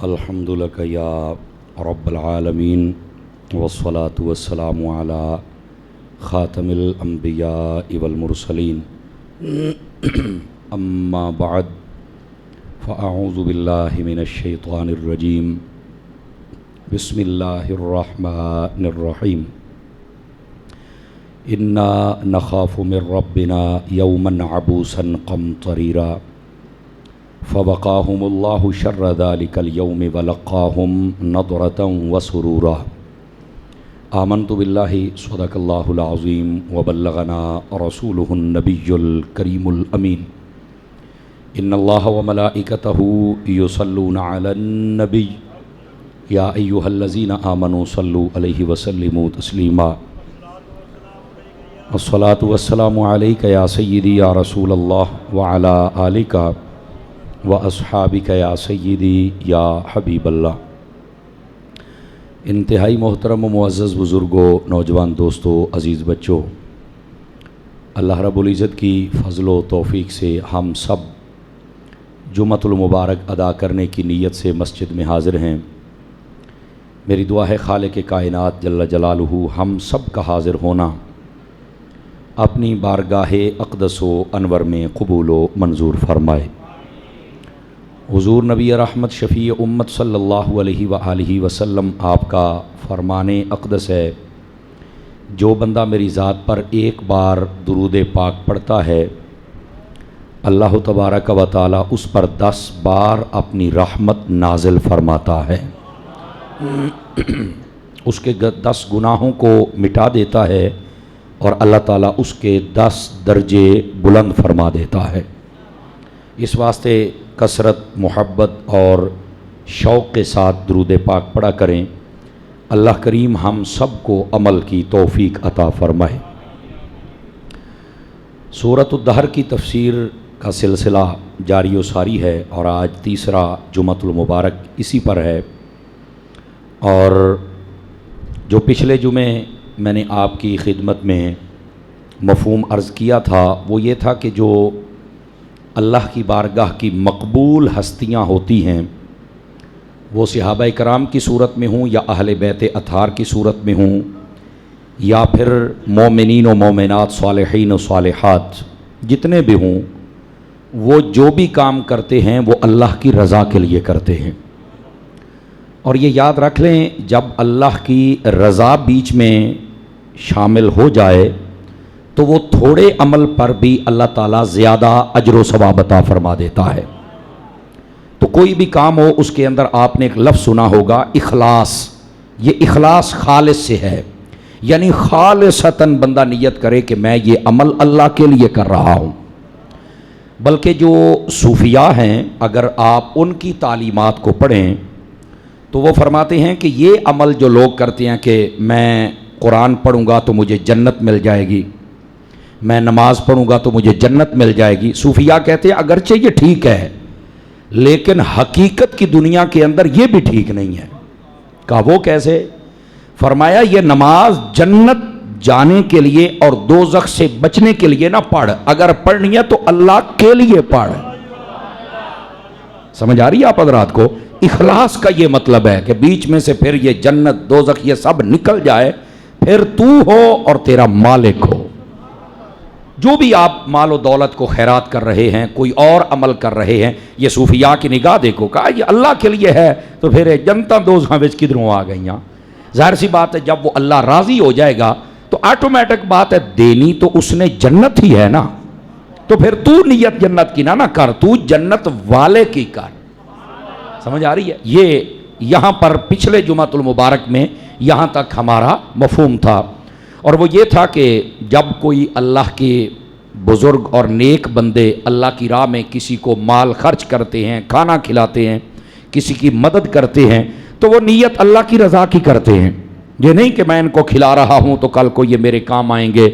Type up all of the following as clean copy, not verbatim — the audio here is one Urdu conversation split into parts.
الحمد لک یا رب العالمین والصلاة والسلام علی خاتم الانبیاء والمرسلین اما بعد فاعوذ باللہ من الشیطان الرجیم بسم اللہ الرحمن الرحیم انا نخاف من ربنا یوما عبوسا قمطریرا فوقاهم اللہ شر ذلک اليوم ولقاهم نضرة وسرورا آمنت باللہ صدق اللہ العظیم وبلغنا رسولہ النبی الکریم الامین ان اللہ وملائکتہ یصلون علی النبی یا ایہا الذین آمنوا صلوا علیہ وسلموا تسلیما الصلاۃ والسلام علیک یا سیدی یا رسول اللہ وعلی آلک واصحابک یا سیدی یا حبیب اللہ۔ انتہائی محترم و معزز بزرگوں، نوجوان دوستوں، عزیز بچوں، اللہ رب العزت کی فضل و توفیق سے ہم سب جمعۃ المبارک ادا کرنے کی نیت سے مسجد میں حاضر ہیں۔ میری دعا ہے خالق کائنات جل جلالہ ہم سب کا حاضر ہونا اپنی بارگاہ اقدس و انور میں قبول و منظور فرمائے۔ حضور نبی رحمت شفیع امت صلی اللہ علیہ وآلہ وسلم آپ کا فرمان اقدس ہے، جو بندہ میری ذات پر ایک بار درود پاک پڑھتا ہے اللہ تبارک و تعالی اس پر 10 بار اپنی رحمت نازل فرماتا ہے، اس کے 10 گناہوں کو مٹا دیتا ہے اور اللہ تعالیٰ اس کے 10 درجے بلند فرما دیتا ہے۔ اس واسطے کثرت، محبت اور شوق کے ساتھ درود پاک پڑھا کریں۔ اللہ کریم ہم سب کو عمل کی توفیق عطا فرمائے۔ سورۃ الدہر کی تفسیر کا سلسلہ جاری و ساری ہے اور آج تیسرا جمعۃ المبارک اسی پر ہے، اور جو پچھلے جمعے میں نے آپ کی خدمت میں مفہوم عرض کیا تھا وہ یہ تھا کہ جو اللہ کی بارگاہ کی مقبول ہستیاں ہوتی ہیں وہ صحابہ کرام کی صورت میں ہوں یا اہل بیت اطہار کی صورت میں ہوں یا پھر مومنین و مومنات، صالحین و صالحات جتنے بھی ہوں، وہ جو بھی کام کرتے ہیں وہ اللہ کی رضا کے لیے کرتے ہیں۔ اور یہ یاد رکھ لیں، جب اللہ کی رضا بیچ میں شامل ہو جائے تو وہ تھوڑے عمل پر بھی اللہ تعالیٰ زیادہ اجر و ثواب عطا فرما دیتا ہے۔ تو کوئی بھی کام ہو اس کے اندر آپ نے ایک لفظ سنا ہوگا، اخلاص۔ یہ اخلاص خالص سے ہے، یعنی خالصتاً بندہ نیت کرے کہ میں یہ عمل اللہ کے لیے کر رہا ہوں۔ بلکہ جو صوفیاء ہیں اگر آپ ان کی تعلیمات کو پڑھیں تو وہ فرماتے ہیں کہ یہ عمل جو لوگ کرتے ہیں کہ میں قرآن پڑھوں گا تو مجھے جنت مل جائے گی، میں نماز پڑھوں گا تو مجھے جنت مل جائے گی، صوفیاء کہتے ہیں اگرچہ یہ ٹھیک ہے لیکن حقیقت کی دنیا کے اندر یہ بھی ٹھیک نہیں ہے۔ کہا وہ کیسے؟ فرمایا یہ نماز جنت جانے کے لیے اور دوزخ سے بچنے کے لیے نہ پڑھ، اگر پڑھنی ہے تو اللہ کے لیے پڑھ۔ سمجھ آ رہی ہے آپ حضرات کو؟ اخلاص کا یہ مطلب ہے کہ بیچ میں سے پھر یہ جنت دوزخ یہ سب نکل جائے، پھر تو ہو اور تیرا مالک ہو۔ جو بھی آپ مال و دولت کو خیرات کر رہے ہیں، کوئی اور عمل کر رہے ہیں، یہ صوفیاء کی نگاہ دیکھو، کہا یہ اللہ کے لیے ہے تو پھر جنتا دوزخاں وچ کدھروں آ گئیاں۔ ظاہر سی بات ہے جب وہ اللہ راضی ہو جائے گا تو آٹومیٹک بات ہے دینی تو اس نے جنت ہی ہے نا، تو پھر تو نیت جنت کی نہ کر، تو جنت والے کی کر۔ سمجھ آ رہی ہے؟ یہ یہاں پر پچھلے جمعۃ المبارک میں یہاں تک ہمارا مفہوم تھا، اور وہ یہ تھا کہ جب کوئی اللہ کے بزرگ اور نیک بندے اللہ کی راہ میں کسی کو مال خرچ کرتے ہیں، کھانا کھلاتے ہیں، کسی کی مدد کرتے ہیں تو وہ نیت اللہ کی رضا کی کرتے ہیں۔ یہ نہیں کہ میں ان کو کھلا رہا ہوں تو کل کو یہ میرے کام آئیں گے،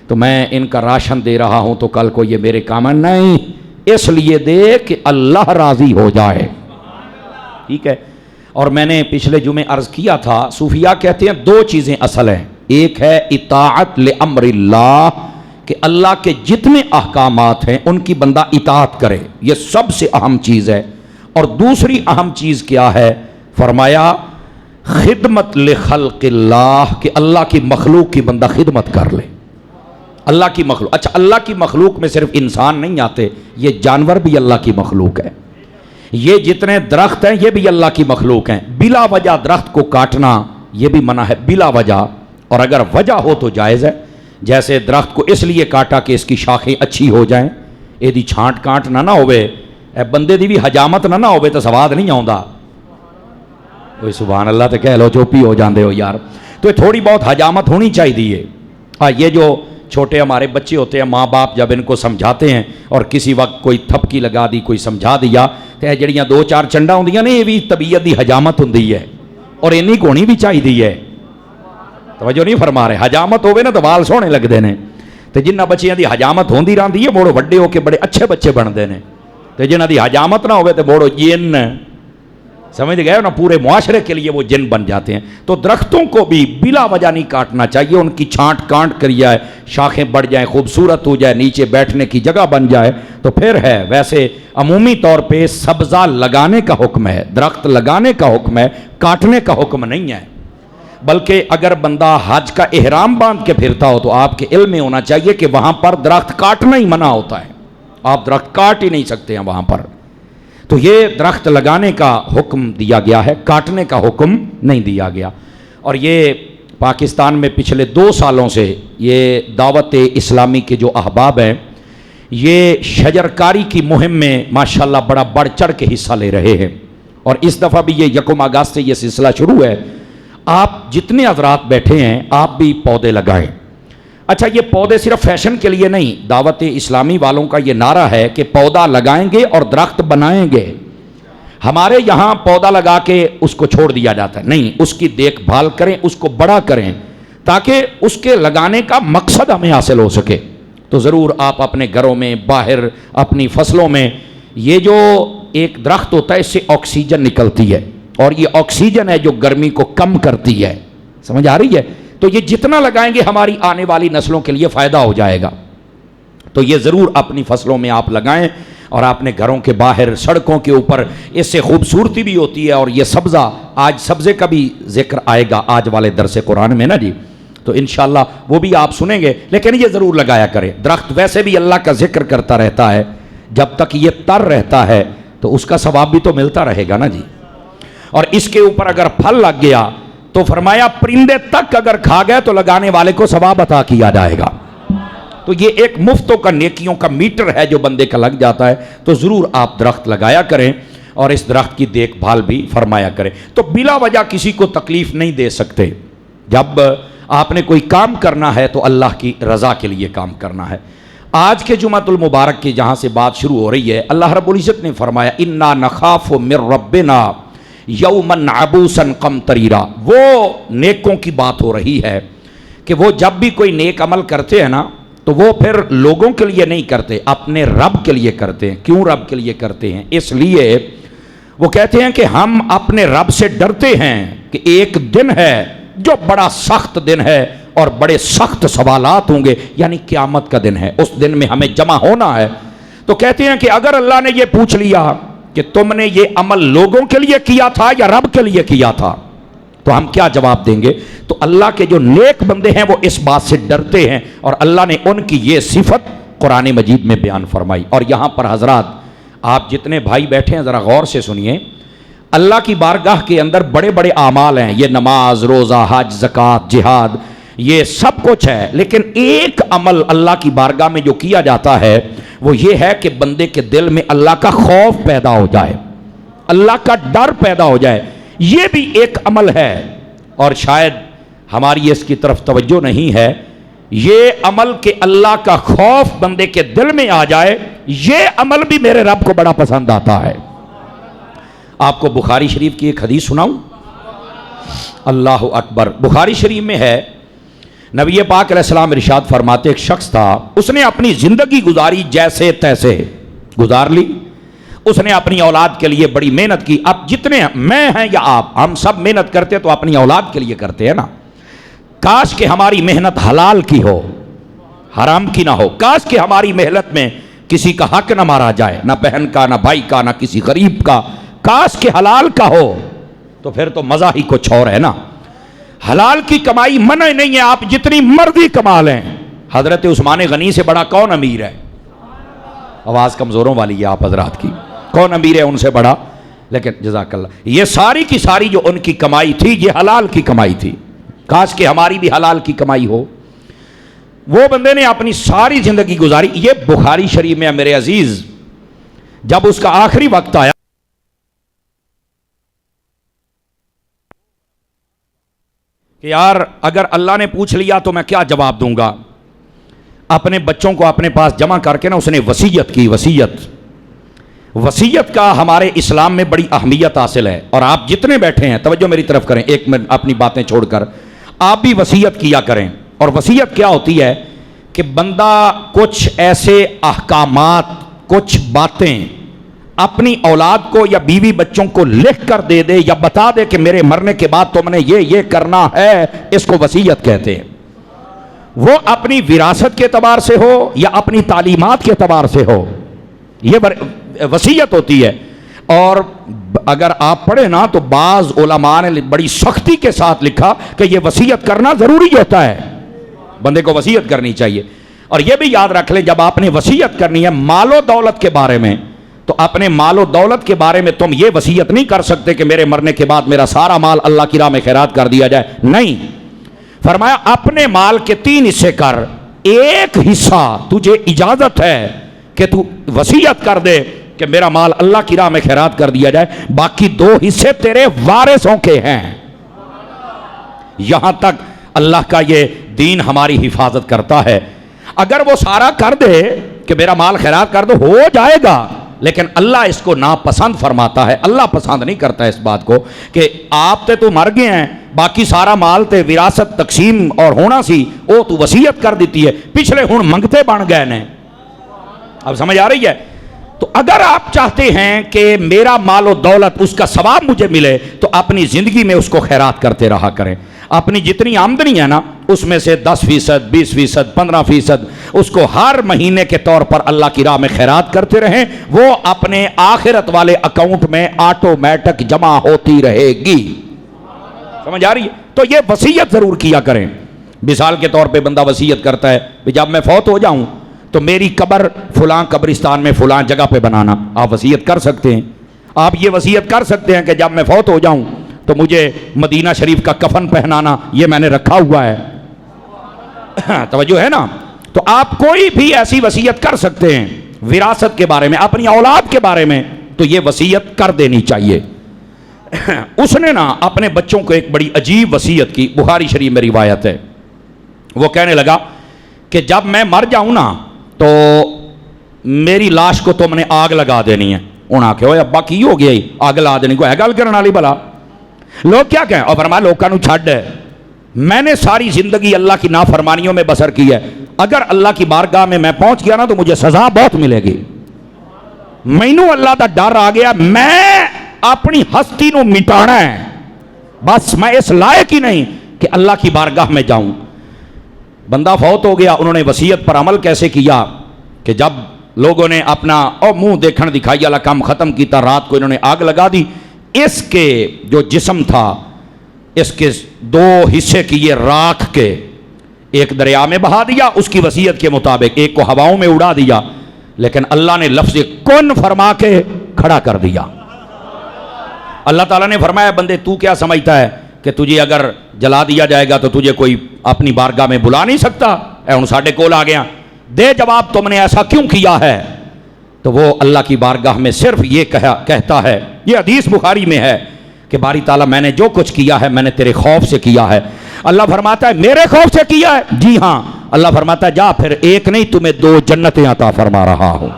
تو میں ان کا راشن دے رہا ہوں تو کل کو یہ میرے کام آئیں، نہیں، اس لیے دے کہ اللہ راضی ہو جائے۔ ٹھیک ہے؟ اور میں نے پچھلے جمعے عرض کیا تھا صوفیاء کہتے ہیں 2 چیزیں اصل ہیں، ایک ہے اطاعت لامر اللہ کہ اللہ کے جتنے احکامات ہیں ان کی بندہ اطاعت کرے، یہ سب سے اہم چیز ہے، اور دوسری اہم چیز کیا ہے؟ فرمایا خدمت لخلق اللہ، کہ اللہ کی مخلوق کی بندہ خدمت کر لے. اللہ کی مخلوق، اچھا اللہ کی مخلوق میں صرف انسان نہیں آتے، یہ جانور بھی اللہ کی مخلوق ہے، یہ جتنے درخت ہیں یہ بھی اللہ کی مخلوق ہیں. بلا وجہ درخت کو کاٹنا یہ بھی منع ہے بلا وجہ، اور اگر وجہ ہو تو جائز ہے. جیسے درخت کو اس لیے کاٹا کہ اس کی شاخیں اچھی ہو جائیں، یہ دی چھانٹ کانٹ نہ ہوئے، اے بندے دی بھی حجامت نہ ہوئے تو سواد نہیں آؤندا. کوئی سبحان اللہ تو کہہ لو چوپی ہو جاندے ہو یار. تو یہ تھوڑی بہت حجامت ہونی چاہیے. یہ جو چھوٹے ہمارے بچے ہوتے ہیں، ماں باپ جب ان کو سمجھاتے ہیں اور کسی وقت کوئی تھپکی لگا دی، کوئی سمجھا دیا، تو یہ جڑیاں دو چار چنڈا ہوندیاں نے، یہ بھی طبیعت دی حجامت ہوندی ہے اور اینی کو ہونی بھی چاہیے ہے. توجہ نہیں فرما رہے؟ حجامت ہوئے نا تو وال سونے لگتے ہیں. تو جنہ بچیاں دی حجامت ہوندی رہندی ہے موڑو وڈے ہو کے بڑے اچھے بچے بنتے ہیں. تو جنہ دی حجامت نہ ہوئے تو موڑو جن، سمجھ گئے نا، پورے معاشرے کے لیے وہ جن بن جاتے ہیں. تو درختوں کو بھی بلا وجہ نہیں کاٹنا چاہیے، ان کی چھانٹ کانٹ کر جائے، شاخیں بڑھ جائیں، خوبصورت ہو جائے، نیچے بیٹھنے کی جگہ بن جائے تو پھر ہے. ویسے عمومی طور پہ سبزہ لگانے کا حکم ہے، درخت لگانے کا حکم ہے، کاٹنے کا حکم نہیں ہے. بلکہ اگر بندہ حج کا احرام باندھ کے پھرتا ہو تو آپ کے علم میں ہونا چاہیے کہ وہاں پر درخت کاٹنا ہی منع ہوتا ہے، آپ درخت کاٹ ہی نہیں سکتے ہیں وہاں پر. تو یہ درخت لگانے کا حکم دیا گیا ہے، کاٹنے کا حکم نہیں دیا گیا. اور یہ پاکستان میں پچھلے 2 سالوں سے یہ دعوت اسلامی کے جو احباب ہیں یہ شجرکاری کی مہم میں ماشاءاللہ بڑا بڑھ چڑھ کے حصہ لے رہے ہیں. اور اس دفعہ بھی یہ 1 اگست سے یہ سلسلہ شروع ہے. آپ جتنے حضرات بیٹھے ہیں آپ بھی پودے لگائیں. اچھا یہ پودے صرف فیشن کے لیے نہیں، دعوت اسلامی والوں کا یہ نعرہ ہے کہ پودا لگائیں گے اور درخت بنائیں گے. ہمارے یہاں پودا لگا کے اس کو چھوڑ دیا جاتا ہے، نہیں، اس کی دیکھ بھال کریں، اس کو بڑا کریں تاکہ اس کے لگانے کا مقصد ہمیں حاصل ہو سکے. تو ضرور آپ اپنے گھروں میں، باہر اپنی فصلوں میں، یہ جو ایک درخت ہوتا ہے اس سے آکسیجن نکلتی ہے اور یہ آکسیجن ہے جو گرمی کو کم کرتی ہے. سمجھ آ رہی ہے؟ تو یہ جتنا لگائیں گے ہماری آنے والی نسلوں کے لیے فائدہ ہو جائے گا. تو یہ ضرور اپنی فصلوں میں آپ لگائیں اور اپنے گھروں کے باہر، سڑکوں کے اوپر. اس سے خوبصورتی بھی ہوتی ہے. اور یہ سبزہ، آج سبزے کا بھی ذکر آئے گا آج والے درس قرآن میں نا جی، تو انشاءاللہ وہ بھی آپ سنیں گے. لیکن یہ ضرور لگایا کریں. درخت ویسے بھی اللہ کا ذکر کرتا رہتا ہے، جب تک یہ تر رہتا ہے تو اس کا ثواب بھی تو ملتا رہے گا نا جی. اور اس کے اوپر اگر پھل لگ گیا تو فرمایا پرندے تک اگر کھا گئے تو لگانے والے کو ثواب عطا کیا جائے گا. تو یہ ایک مفتوں کا نیکیوں کا میٹر ہے جو بندے کا لگ جاتا ہے. تو ضرور آپ درخت لگایا کریں اور اس درخت کی دیکھ بھال بھی فرمایا کریں. تو بلا وجہ کسی کو تکلیف نہیں دے سکتے. جب آپ نے کوئی کام کرنا ہے تو اللہ کی رضا کے لیے کام کرنا ہے. آج کے جمعۃ المبارک کی جہاں سے بات شروع ہو رہی ہے، اللہ رب العزت نے فرمایا انا نخاف من ربنا یومن عبوسن قمطریرا. وہ نیکوں کی بات ہو رہی ہے کہ وہ جب بھی کوئی نیک عمل کرتے ہیں نا تو وہ پھر لوگوں کے لیے نہیں کرتے، اپنے رب کے لیے کرتے ہیں. کیوں رب کے لیے کرتے ہیں؟ اس لیے وہ کہتے ہیں کہ ہم اپنے رب سے ڈرتے ہیں کہ ایک دن ہے جو بڑا سخت دن ہے اور بڑے سخت سوالات ہوں گے، یعنی قیامت کا دن ہے. اس دن میں ہمیں جمع ہونا ہے. تو کہتے ہیں کہ اگر اللہ نے یہ پوچھ لیا کہ تم نے یہ عمل لوگوں کے لیے کیا تھا یا رب کے لیے کیا تھا تو ہم کیا جواب دیں گے؟ تو اللہ کے جو نیک بندے ہیں وہ اس بات سے ڈرتے ہیں اور اللہ نے ان کی یہ صفت قرآن مجید میں بیان فرمائی. اور یہاں پر حضرات آپ جتنے بھائی بیٹھے ہیں ذرا غور سے سنیے. اللہ کی بارگاہ کے اندر بڑے بڑے اعمال ہیں، یہ نماز، روزہ، حج، زکوٰۃ، جہاد، یہ سب کچھ ہے. لیکن ایک عمل اللہ کی بارگاہ میں جو کیا جاتا ہے وہ یہ ہے کہ بندے کے دل میں اللہ کا خوف پیدا ہو جائے، اللہ کا ڈر پیدا ہو جائے. یہ بھی ایک عمل ہے اور شاید ہماری اس کی طرف توجہ نہیں ہے. یہ عمل کہ اللہ کا خوف بندے کے دل میں آ جائے، یہ عمل بھی میرے رب کو بڑا پسند آتا ہے. آپ کو بخاری شریف کی ایک حدیث سناؤں؟ اللہ اکبر. بخاری شریف میں ہے، نبی پاک علیہ السلام ارشاد فرماتے ایک شخص تھا، اس نے اپنی زندگی گزاری جیسے تیسے گزار لی. اس نے اپنی اولاد کے لیے بڑی محنت کی. اب جتنے میں ہیں یا آپ، ہم سب محنت کرتے تو اپنی اولاد کے لیے کرتے ہیں نا. کاش کہ ہماری محنت حلال کی ہو، حرام کی نہ ہو. کاش کہ ہماری محنت میں کسی کا حق نہ مارا جائے، نہ بہن کا، نہ بھائی کا، نہ کسی غریب کا. کاش کے حلال کا ہو تو پھر تو مزہ ہی کچھ اور ہے نا. حلال کی کمائی منع نہیں ہے, آپ جتنی مرضی کما لیں. حضرت عثمان غنی سے بڑا کون امیر ہے؟ آواز کمزوروں والی ہے آپ حضرات کی. کون امیر ہے ان سے بڑا؟ لیکن جزاک اللہ, یہ ساری کی ساری جو ان کی کمائی تھی یہ حلال کی کمائی تھی. کاش کہ ہماری بھی حلال کی کمائی ہو. وہ بندے نے اپنی ساری زندگی گزاری. یہ بخاری شریف میں ہے میرے عزیز. جب اس کا آخری وقت آیا کہ یار اگر اللہ نے پوچھ لیا تو میں کیا جواب دوں گا, اپنے بچوں کو اپنے پاس جمع کر کے نا اس نے وصیت کی. وصیت کا ہمارے اسلام میں بڑی اہمیت حاصل ہے. اور آپ جتنے بیٹھے ہیں توجہ میری طرف کریں, ایک منٹ اپنی باتیں چھوڑ کر آپ بھی وصیت کیا کریں. اور وصیت کیا ہوتی ہے کہ بندہ کچھ ایسے احکامات, کچھ باتیں اپنی اولاد کو یا بیوی بچوں کو لکھ کر دے دے یا بتا دے کہ میرے مرنے کے بعد تم نے یہ کرنا ہے. اس کو وصیت کہتے ہیں. وہ اپنی وراثت کے اعتبار سے ہو یا اپنی تعلیمات کے اعتبار سے ہو, یہ وصیت ہوتی ہے. اور اگر آپ پڑھیں نا تو بعض علماء نے بڑی سختی کے ساتھ لکھا کہ یہ وصیت کرنا ضروری ہوتا ہے, بندے کو وصیت کرنی چاہیے. اور یہ بھی یاد رکھ لیں جب آپ نے وصیت کرنی ہے مال و دولت کے بارے میں تو اپنے مال و دولت کے بارے میں تم یہ وصیت نہیں کر سکتے کہ میرے مرنے کے بعد میرا سارا مال اللہ کی راہ میں خیرات کر دیا جائے. نہیں, فرمایا اپنے مال کے 3 حصے کر, ایک حصہ تجھے اجازت ہے کہ تو وصیت کر دے کہ میرا مال اللہ کی راہ میں خیرات کر دیا جائے, باقی 2 حصے تیرے وارثوں کے ہیں. یہاں تک اللہ کا یہ دین ہماری حفاظت کرتا ہے. اگر وہ سارا کر دے کہ میرا مال خیرات کر دو, ہو جائے گا, لیکن اللہ اس کو ناپسند فرماتا ہے. اللہ پسند نہیں کرتا اس بات کو کہ آپ تے تو مر گئے ہیں, باقی سارا مال تے وراثت تقسیم اور ہونا سی او تو وصیت کر دیتی ہے, پچھلے ہن منگتے بن گئے نے. اب سمجھ آ رہی ہے؟ تو اگر آپ چاہتے ہیں کہ میرا مال و دولت اس کا ثواب مجھے ملے تو اپنی زندگی میں اس کو خیرات کرتے رہا کریں. اپنی جتنی آمدنی ہے نا اس میں سے 10%, 20%, 15% اس کو ہر مہینے کے طور پر اللہ کی راہ میں خیرات کرتے رہیں. وہ اپنے آخرت والے اکاؤنٹ میں آٹومیٹک جمع ہوتی رہے گی. سمجھ آ رہی ہے؟ تو یہ وصیت ضرور کیا کریں. مثال کے طور پہ بندہ وصیت کرتا ہے کہ جب میں فوت ہو جاؤں تو میری قبر فلاں قبرستان میں فلاں جگہ پہ بنانا. آپ وصیت کر سکتے ہیں. آپ یہ وصیت کر سکتے ہیں کہ جب میں فوت ہو جاؤں تو مجھے مدینہ شریف کا کفن پہنانا, یہ میں نے رکھا ہوا ہے. توجہ ہے نا؟ تو آپ کوئی بھی ایسی وصیت کر سکتے ہیں وراثت کے بارے میں, اپنی اولاد کے بارے میں, تو یہ وصیت کر دینی چاہیے. اس نے نا اپنے بچوں کو ایک بڑی عجیب وصیت کی. بخاری شریف میں روایت ہے. وہ کہنے لگا کہ جب میں مر جاؤں نا تو میری لاش کو تم نے آگ لگا دینی ہے. انہوں نے آکھے ابا کی ہو گیا, آگ لا دینی کو ہے گل کرنے والی بلا, لوگ کیا کہیں؟ اور فرمایا لوگوں نو چھڈ ہے, میں نے ساری زندگی اللہ کی نافرمانیوں میں بسر کی ہے, اگر اللہ کی بارگاہ میں پہنچ گیا نا تو مجھے سزا بہت ملے گی. مینوں اللہ دا ڈر آ گیا, میں اپنی ہستی نو مٹانا ہے, بس میں اس لائق ہی نہیں کہ اللہ کی بارگاہ میں جاؤں. بندہ فوت ہو گیا. انہوں نے وصیت پر عمل کیسے کیا کہ جب لوگوں نے اپنا منہ دیکھن دکھائی والا کام ختم کیتا, رات کو انہوں نے آگ لگا دی. اس کے جو جسم تھا اس کے 2 حصے کیے راکھ کے, ایک دریا میں بہا دیا اس کی وصیت کے مطابق, ایک کو ہواؤں میں اڑا دیا, لیکن اللہ نے لفظ کن فرما کے کھڑا کر دیا. اللہ تعالیٰ نے فرمایا بندے تو کیا سمجھتا ہے کہ تجھے اگر جلا دیا جائے گا تو تجھے کوئی اپنی بارگاہ میں بلا نہیں سکتا؟ اے ہن ساڈے کول آ گیا, دے جواب تم نے ایسا کیوں کیا ہے؟ تو وہ اللہ کی بارگاہ میں صرف یہ کہتا ہے, یہ حدیث بخاری میں ہے کہ باری تعالیٰ میں نے جو کچھ کیا ہے میں نے تیرے خوف سے کیا ہے. اللہ فرماتا ہے میرے خوف سے کیا ہے؟ جی ہاں. اللہ فرماتا ہے جا پھر ایک نہیں تمہیں 2 جنتیں عطا فرما رہا ہوں.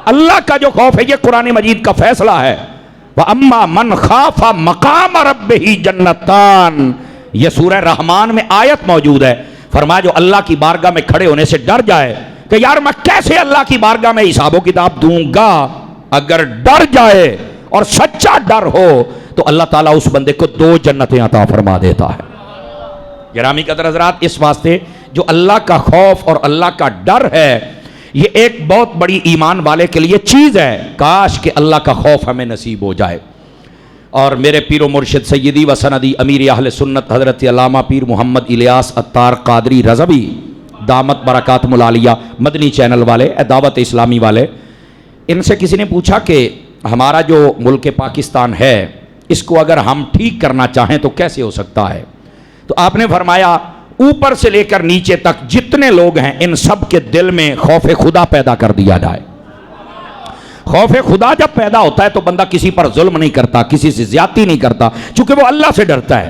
اللہ کا جو خوف ہے یہ قرآن مجید کا فیصلہ ہے. وَأَمَّا مَنْ خَافَ مَقَامَ رَبِّهِ جَنَّتَانِ, یہ سورہ رحمان میں آیت موجود ہے. فرمایا جو اللہ کی بارگاہ میں کھڑے ہونے سے ڈر جائے کہ یار میں کیسے اللہ کی بارگاہ میں حساب و کتاب دوں گا, اگر ڈر جائے اور سچا ڈر ہو تو اللہ تعالیٰ اس بندے کو 2 جنتیں عطا فرما دیتا ہے. گرامی قدر حضرات, اس واسطے جو اللہ کا خوف اور اللہ کا ڈر ہے یہ ایک بہت بڑی ایمان والے کے لیے چیز ہے، کاش کہ اللہ کا خوف ہمیں نصیب ہو جائے۔ اور میرے پیر و مرشد سیدی و سندی امیر اہل سنت حضرت علامہ پیر محمد الیاس عطار قادری رضوی دامت برکاتہم العالیہ مدنی چینل والے، دعوت اسلامی والے، ان سے کسی نے پوچھا کہ ہمارا جو ملک پاکستان ہے اس کو اگر ہم ٹھیک کرنا چاہیں تو کیسے ہو سکتا ہے؟ تو آپ نے فرمایا اوپر سے لے کر نیچے تک جتنے لوگ ہیں ان سب کے دل میں خوف خدا پیدا کر دیا جائے۔ خوف خدا جب پیدا ہوتا ہے تو بندہ کسی پر ظلم نہیں کرتا، کسی سے زیادتی نہیں کرتا، چونکہ وہ اللہ سے ڈرتا ہے۔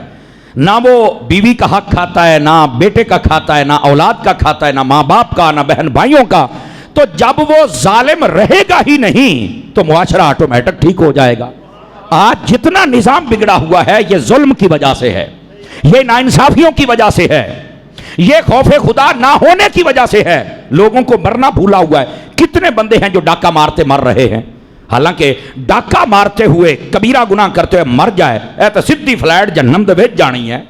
نہ وہ بیوی کا حق کھاتا ہے، نہ بیٹے کا کھاتا ہے، نہ اولاد کا کھاتا ہے، نہ ماں باپ کا، نہ بہن بھائیوں کا۔ تو جب وہ ظالم رہے گا ہی نہیں تو معاشرہ آٹومیٹک ٹھیک ہو جائے گا۔ آج جتنا نظام بگڑا ہوا ہے یہ ظلم کی وجہ سے ہے، یہ ناانصافیوں کی وجہ سے ہے، یہ خوف خدا نہ ہونے کی وجہ سے ہے۔ لوگوں کو مرنا بھولا ہوا ہے۔ کتنے بندے ہیں جو ڈاکہ مارتے مر رہے ہیں، حالانکہ ڈاکہ مارتے ہوئے کبیرہ گناہ کرتے ہوئے مر جائے اے تو سدھی فلائٹ جہنم دے وچ جانی ہے۔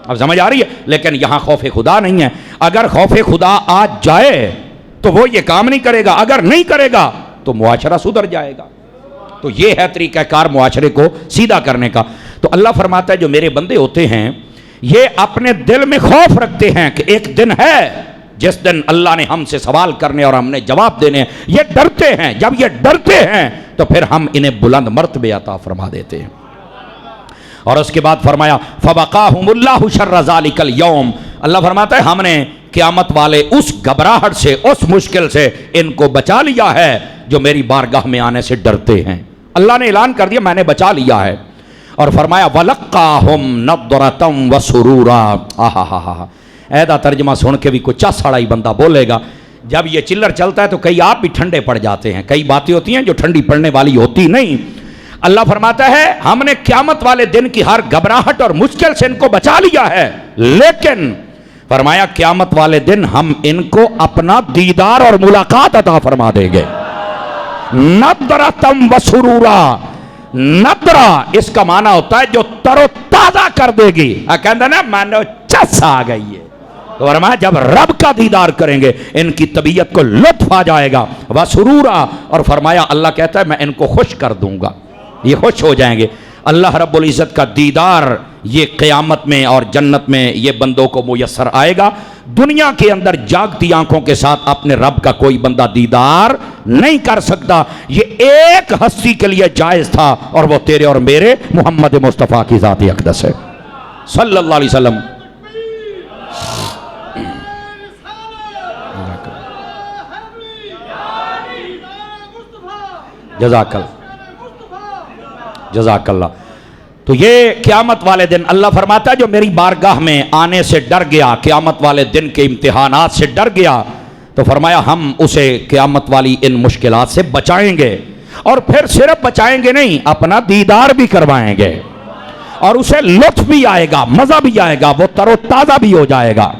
اب سمجھ آ رہی ہے؟ لیکن یہاں خوف خدا نہیں ہے۔ اگر خوف خدا آج جائے تو وہ یہ کام نہیں کرے گا، اگر نہیں کرے گا تو معاشرہ سدھر جائے گا۔ تو یہ ہے طریقہ کار معاشرے کو سیدھا کرنے کا۔ تو اللہ فرماتا ہے جو میرے بندے ہوتے ہیں یہ اپنے دل میں خوف رکھتے ہیں کہ ایک دن ہے جس دن اللہ نے ہم سے سوال کرنے اور ہم نے جواب دینے، یہ ڈرتے ہیں۔ جب یہ ڈرتے ہیں تو پھر ہم انہیں بلند مرتبے عطا فرما دیتے ہیں۔ اور اس کے بعد فرمایا فَوَقَاهُمُ اللَّهُ شَرَّ ذَلِكَ الْيَوْمِ، اللہ فرماتا ہے ہم نے قیامت والے اس گھبراہٹ سے، اس مشکل سے ان کو بچا لیا ہے جو میری بارگاہ میں آنے سے ڈرتے ہیں۔ اللہ نے اعلان کر دیا میں نے بچا لیا ہے۔ اور فرمایا وَلَقَّاهُمْ نَضْرَةً وَسُرُورًا، آہا ایدہ ترجمہ سن کے بھی کوئی چس سڑا ہی بندہ بولے گا۔ جب یہ چلر چلتا ہے تو کئی آپ بھی ٹھنڈے پڑ جاتے ہیں، کئی باتیں ہوتی ہیں جو ٹھنڈی پڑنے والی ہوتی نہیں۔ اللہ فرماتا ہے ہم نے قیامت والے دن کی ہر گھبراہٹ اور مشکل سے ان کو بچا لیا ہے، لیکن فرمایا قیامت والے دن ہم ان کو اپنا دیدار اور ملاقات عطا فرما دیں گے۔ نَضْرَةً وَسُرُورًا، نظرہ اس کا معنی ہوتا ہے جو تر و تازہ کر دے گی۔ کہندہ نا مانو چس آ گئی ہے، تو فرمایا جب رب کا دیدار کریں گے ان کی طبیعت کو لطف آ جائے گا۔ وَسُرُورًا، اور فرمایا اللہ کہتا ہے میں ان کو خوش کر دوں گا، یہ خوش ہو جائیں گے۔ اللہ رب العزت کا دیدار یہ قیامت میں اور جنت میں یہ بندوں کو میسر آئے گا۔ دنیا کے اندر جاگتی آنکھوں کے ساتھ اپنے رب کا کوئی بندہ دیدار نہیں کر سکتا۔ یہ ایک ہستی کے لیے جائز تھا اور وہ تیرے اور میرے محمد مصطفیٰ کی ذات اقدس ہے صلی اللہ علیہ وسلم۔ جزاک اللہ۔ تو یہ قیامت والے دن اللہ فرماتا ہے جو میری بارگاہ میں آنے سے ڈر گیا، قیامت والے دن کے امتحانات سے ڈر گیا، تو فرمایا ہم اسے قیامت والی ان مشکلات سے بچائیں گے، اور پھر صرف بچائیں گے نہیں اپنا دیدار بھی کروائیں گے، اور اسے لطف بھی آئے گا، مزہ بھی آئے گا، وہ تر و تازہ بھی ہو جائے گا۔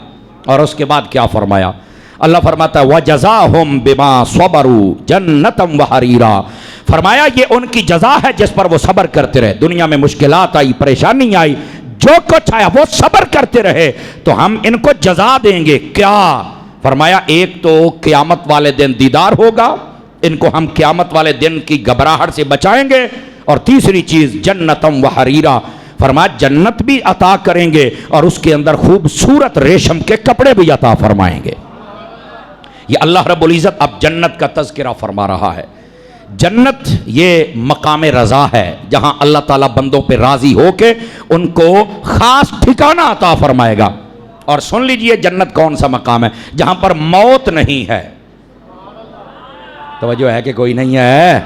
اور اس کے بعد کیا فرمایا؟ اللہ فرماتا ہے وَجَزَاهُمْ بِمَا صَبَرُوا جَنَّةً وَحَرِيرًا، فرمایا یہ ان کی جزا ہے جس پر وہ صبر کرتے رہے۔ دنیا میں مشکلات آئی، پریشانی آئی، جو کچھ آیا وہ صبر کرتے رہے تو ہم ان کو جزا دیں گے۔ کیا فرمایا؟ ایک تو قیامت والے دن دیدار ہوگا، ان کو ہم قیامت والے دن کی گھبراہٹ سے بچائیں گے، اور تیسری چیز جنتم وحریرا، فرمایا جنت بھی عطا کریں گے اور اس کے اندر خوبصورت ریشم کے کپڑے بھی عطا فرمائیں گے۔ یہ اللہ رب العزت اب جنت کا تذکرہ فرما رہا ہے۔ جنت یہ مقام رضا ہے جہاں اللہ تعالیٰ بندوں پہ راضی ہو کے ان کو خاص ٹھکانہ عطا فرمائے گا۔ اور سن لیجئے جنت کون سا مقام ہے؟ جہاں پر موت نہیں ہے۔ توجہ ہے کہ کوئی نہیں ہے؟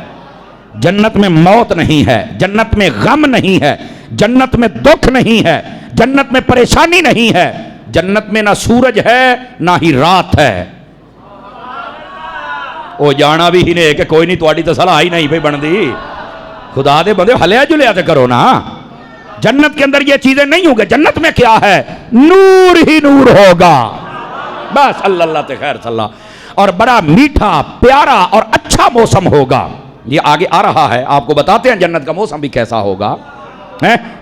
جنت میں موت نہیں ہے، جنت میں غم نہیں ہے، جنت میں دکھ نہیں ہے، جنت میں پریشانی نہیں ہے، جنت میں نہ سورج ہے نہ ہی رات ہے۔ او جانا بھی ہی نہیں کہ کوئی نہیں تواڈی تے صلاح ہی نہیں پئی بندی، خدا دے بندے ہلیا جلیا تے کرو نا۔ جنت کے اندر یہ چیزیں نہیں ہوں گے۔ جنت میں کیا ہے؟ نور ہی نور ہوگا، بس اللہ اللہ تے خیر صلی اللہ، اور بڑا میٹھا پیارا اور اچھا موسم ہوگا۔ یہ آگے آ رہا ہے، آپ کو بتاتے ہیں جنت کا موسم بھی کیسا ہوگا،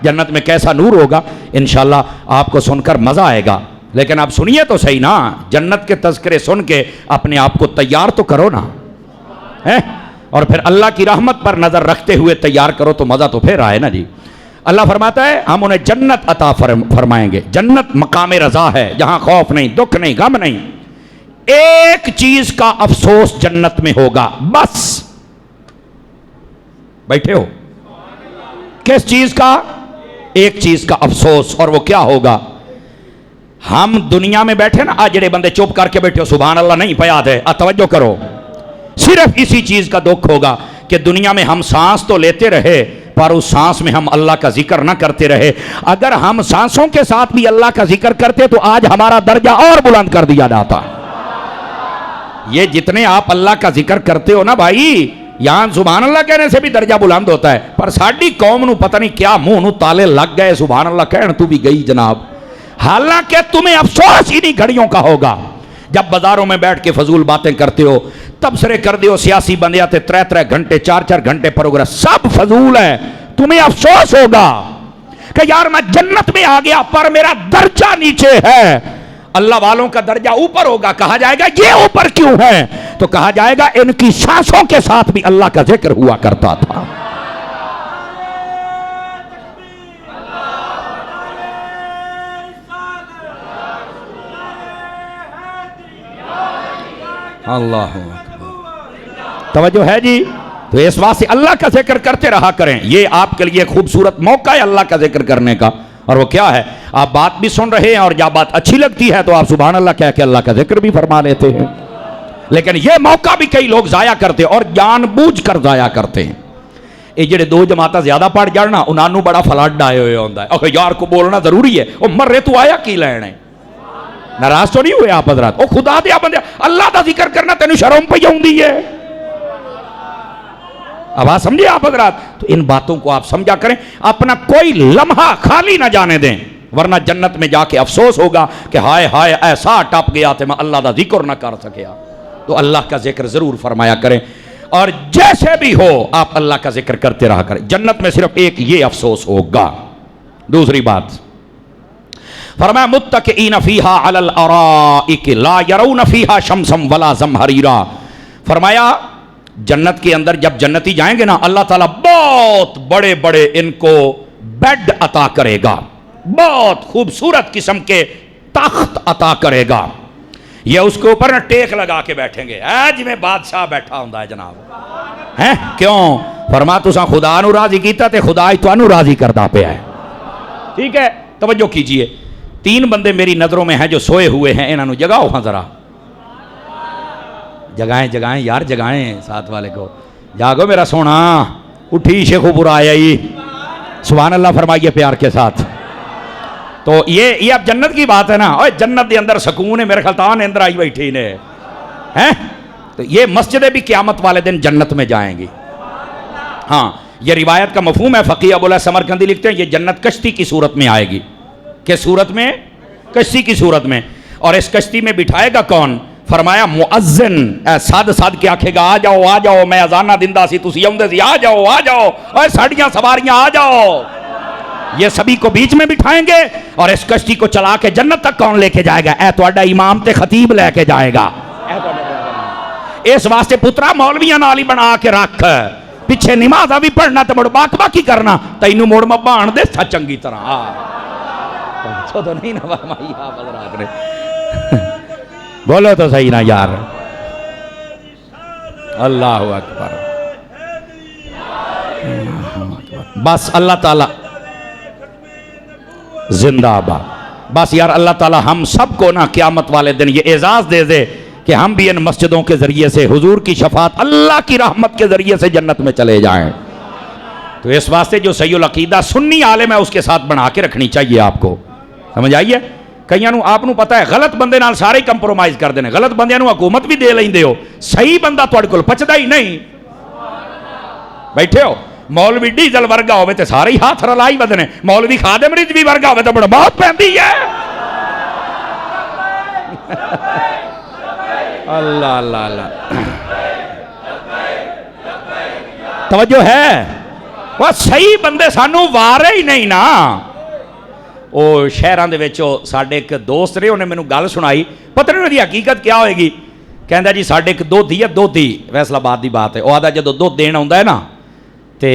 جنت میں کیسا نور ہوگا۔ انشاءاللہ آپ کو سن کر مزہ آئے گا۔ لیکن آپ سنیے تو صحیح نا، جنت کے تذکرے سن کے اپنے آپ کو تیار تو کرو نا، اور پھر اللہ کی رحمت پر نظر رکھتے ہوئے تیار کرو تو مزہ تو پھر آئے نا جی۔ اللہ فرماتا ہے ہم انہیں جنت عطا فرمائیں گے۔ جنت مقام رضا ہے، جہاں خوف نہیں، دکھ نہیں، غم نہیں۔ ایک چیز کا افسوس جنت میں ہوگا بس، بیٹھے ہو، کس چیز کا؟ ایک چیز کا افسوس، اور وہ کیا ہوگا؟ ہم دنیا میں بیٹھے نا، آج جڑے بندے چپ کر کے بیٹھے ہو سبحان اللہ نہیں پیاد ہے، توجہ کرو، صرف اسی چیز کا دکھ ہوگا کہ دنیا میں ہم سانس تو لیتے رہے پر اس سانس میں ہم اللہ کا ذکر نہ کرتے رہے۔ اگر ہم سانسوں کے ساتھ بھی اللہ کا ذکر کرتے تو آج ہمارا درجہ اور بلند کر دیا جاتا۔ یہ جتنے آپ اللہ کا ذکر کرتے ہو نا بھائی، یہاں سبحان اللہ کہنے سے بھی درجہ بلند ہوتا ہے، پر ساڈی قوم نو پتہ نہیں کیا منہ نو تالے لگ گئے، سبحان اللہ کہن تو بھی گئی جناب۔ حالانکہ تمہیں افسوس انہی گھڑیوں کا ہوگا جب بازاروں میں بیٹھ کے فضول باتیں کرتے ہو، تبصرے کر دیو سیاسی بندے آتے 3 گھنٹے 4 گھنٹے پروگرام، سب فضول ہے۔ تمہیں افسوس ہوگا کہ یار میں جنت میں آ گیا پر میرا درجہ نیچے ہے۔ اللہ والوں کا درجہ اوپر ہوگا، کہا جائے گا یہ اوپر کیوں ہے؟ تو کہا جائے گا ان کی سانسوں کے ساتھ بھی اللہ کا ذکر ہوا کرتا تھا۔ اللہ توجہ ہے جی؟ تو اس واسطے اللہ کا ذکر کرتے رہا کریں، یہ آپ کے لیے خوبصورت موقع ہے اللہ کا ذکر کرنے کا۔ اور وہ کیا ہے؟ آپ بات بھی سن رہے ہیں اور جب بات اچھی لگتی ہے تو آپ سبحان اللہ کہہ کے اللہ کا ذکر بھی فرما لیتے ہیں، لیکن یہ موقع بھی کئی لوگ ضائع کرتے ہیں اور جان بوجھ کر ضائع کرتے ہیں۔ یہ جڑے 2 جماعتیں زیادہ پڑھ جانا انہوں نے بڑا فلڈ آئے ہوئے ہوتا ہے، اوہ یار کو بولنا ضروری ہے، وہ مرے تو آیا کی لینے، ناراض تو نہیں ہوئے آپ حضرات؟ او خدا دیا بندے اللہ دا ذکر کرنا تینوں شرم پہ آؤندی ہے، آواز سمجھے آپ حضرات؟ تو ان باتوں کو آپ سمجھا کریں، اپنا کوئی لمحہ خالی نہ جانے دیں، ورنہ جنت میں جا کے افسوس ہوگا کہ ہائے ہائے ایسا ٹپ گیا تھے میں اللہ دا ذکر نہ کر سکیا۔ تو اللہ کا ذکر ضرور فرمایا کریں، اور جیسے بھی ہو آپ اللہ کا ذکر کرتے رہا کریں۔ جنت میں صرف ایک یہ افسوس ہوگا۔ دوسری بات فرمایا متکئین فیہا علی الارائک لا یرون فیہا شمسا ولا زمہریرا۔ فرمایا جنت کے اندر جب جنتی جائیں گے نا، اللہ تعالیٰ بہت بڑے بڑے ان کو بیڈ عطا کرے گا، بہت خوبصورت قسم کے تخت عطا کرے گا، یہ اس کے اوپر نا ٹیک لگا کے بیٹھیں گے، جی میں بادشاہ بیٹھا ہوں جناب، ہیں کیوں؟ فرما تساں خدا نو راضی کیتا تے خدا ہی تانوں راضی کردا پیا ہے۔ ٹھیک ہے، توجہ کیجئے، 3 بندے میری نظروں میں ہیں جو سوئے ہوئے ہیں، انہاں نو جگاؤ ہاں ذرا، جگائیں یار، جگائیں ساتھ والے کو، جاگو میرا سونا، اٹھی شیخو پورا آیا ہی، سبحان اللہ فرمائیے پیار کے ساتھ۔ تو یہ اب جنت کی بات ہے نا، اوہ جنت دے اندر سکون ہے، میرے خلطان اندر آئی بیٹھی نے ہیں، تو یہ مسجدیں بھی قیامت والے دن جنت میں جائیں گی۔ ہاں یہ روایت کا مفہوم ہے، فقیہ ابو الحسن سمرقندی لکھتے ہیں یہ جنت کشتی کی صورت میں آئے گی۔ کس صورت میں؟ کشتی کی صورت میں۔ اور اس کشتی میں بٹھائے گا کون؟ فرمایا مؤذن سد کے آکھے گا آ جاؤ میں اذانہ دندہ سی تسی آؤندے سی، آ جاؤ اور ساڑیاں سواریاں آ جاؤ، یہ سبھی کو بیچ میں بٹھائیں گے، اور اس کشتی کو چلا کے جنت تک کون لے کے جائے گا؟ اے تواڈا امام تے خطیب لے کے جائے گا۔ اس واسطے پترا مولویاں نال ہی بنا کے رکھ، پیچھے نماز بھی پڑھنا تے مڑ باقی کرنا، تینوں مڑ مبان دے تھا چنگی طرح۔ تو نہیں نہ فرمائی آپ حضرات نے، بولو تو صحیح نا یار، اللہ اکبر۔ بس اللہ تعالیٰ زندہ باد، بس یار اللہ تعالیٰ ہم سب کو نا قیامت والے دن یہ اعزاز دے دے کہ ہم بھی ان مسجدوں کے ذریعے سے حضور کی شفاعت اللہ کی رحمت کے ذریعے سے جنت میں چلے جائیں۔ تو اس واسطے جو صحیح العقیدہ سنی عالم ہے اس کے ساتھ بنا کے رکھنی چاہیے آپ کو، سمجھ آئیے؟ کئیاں نو آپ نو پتہ ہے غلط بندے نال سارے کمپرومائز کر دینے، غلط بندے نو حکومت بھی دے لیندے ہو، صحیح بندہ تواڈے کول پچدا ہی نہیں، بیٹھے ہو مولوی ڈیزل ورگا ہوئے تے سارے ہی ہاتھ رلائی ودنے، مولوی خادم رضوی ورگا ہوئے تے بڑا بہت پہندی ہے۔ اللہ اللہ اللہ، توجہ ہے؟ وہ صحیح بندے سانو وارے ہی نہیں نا، وہ شہراں دے وچ ساڈے ایک دوست رہے، انہیں مینوں گل سنائی، پتہ نہیں دی حقیقت کیا ہوئے گی. کہندا جی ساڈے ایک دودھی ہے، دودھی فیصل آباد دی بات ہے، وہ آدھا جدوں دودھ دین آوندا ہے نا تے